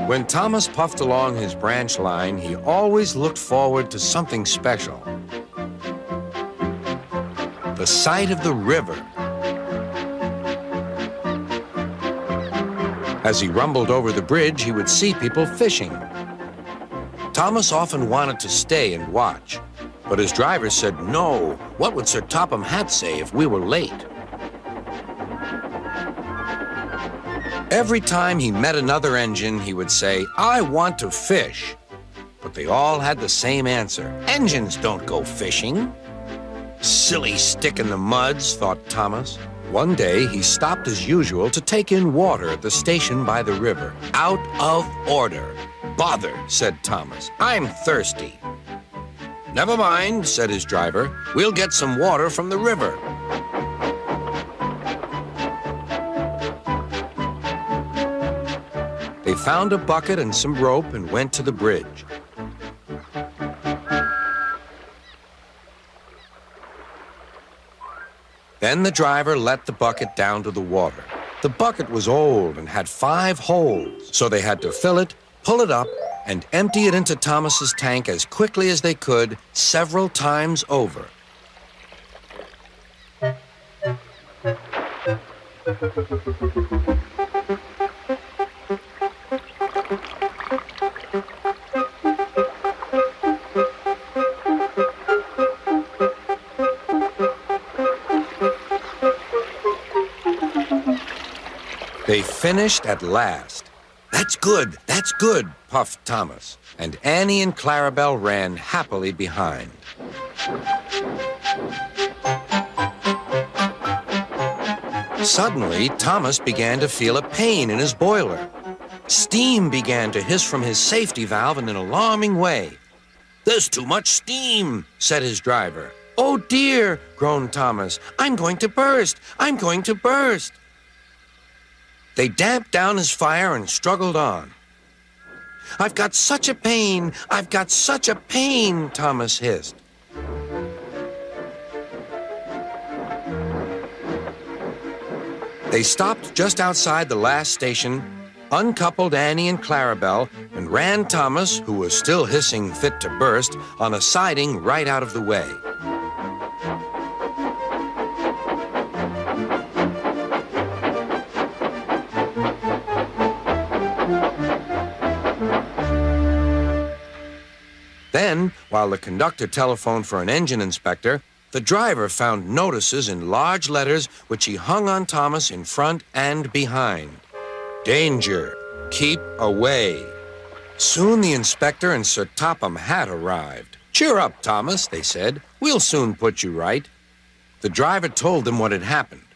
When Thomas puffed along his branch line, he always looked forward to something special. The sight of the river. As he rumbled over the bridge, he would see people fishing. Thomas often wanted to stay and watch, but his driver said no. What would Sir Topham Hatt say if we were late? Every time he met another engine, he would say, "I want to fish." But they all had the same answer. "Engines don't go fishing." Silly stick in the muds, thought Thomas. One day, he stopped as usual to take in water at the station by the river. "Out of order." "Bother," said Thomas. "I'm thirsty." "Never mind," said his driver. "We'll get some water from the river." They found a bucket and some rope and went to the bridge. Then the driver let the bucket down to the water. The bucket was old and had 5 holes, so they had to fill it, pull it up, and empty it into Thomas's tank as quickly as they could, several times over. They finished at last. "That's good, that's good," puffed Thomas, and Annie and Clarabelle ran happily behind. Suddenly, Thomas began to feel a pain in his boiler. Steam began to hiss from his safety valve in an alarming way. "There's too much steam," said his driver. "Oh dear," groaned Thomas. "I'm going to burst, I'm going to burst." They damped down his fire and struggled on. "I've got such a pain, I've got such a pain," Thomas hissed. They stopped just outside the last station, uncoupled Annie and Clarabelle, and ran Thomas, who was still hissing fit to burst, on a siding right out of the way. Then, while the conductor telephoned for an engine inspector, the driver found notices in large letters which he hung on Thomas in front and behind. "Danger, keep away." Soon the inspector and Sir Topham Hatt arrived. "Cheer up, Thomas," they said. "We'll soon put you right." The driver told them what had happened.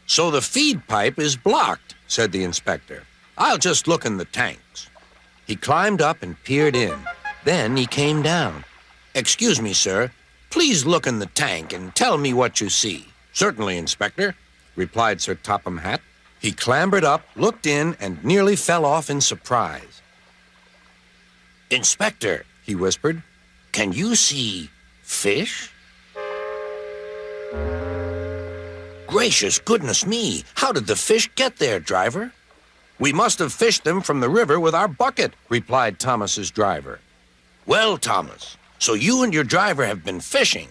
"So the feed pipe is blocked," said the inspector. "I'll just look in the tanks." He climbed up and peered in. Then he came down. "Excuse me, sir. Please look in the tank and tell me what you see." "Certainly, Inspector," replied Sir Topham Hatt. He clambered up, looked in, and nearly fell off in surprise. "Inspector," he whispered, "can you see fish?" "Gracious goodness me! How did the fish get there, driver?" "We must have fished them from the river with our bucket," replied Thomas's driver. "Well, Thomas, so you and your driver have been fishing,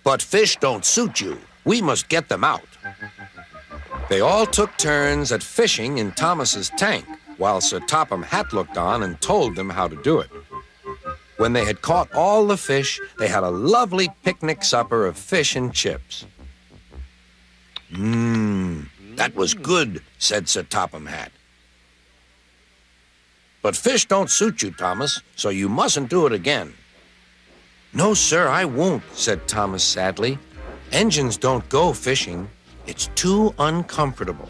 but fish don't suit you. We must get them out." They all took turns at fishing in Thomas's tank, while Sir Topham Hatt looked on and told them how to do it. When they had caught all the fish, they had a lovely picnic supper of fish and chips. That was good," said Sir Topham Hatt. "But fish don't suit you, Thomas, so you mustn't do it again." "No, sir, I won't," said Thomas sadly. "Engines don't go fishing. It's too uncomfortable."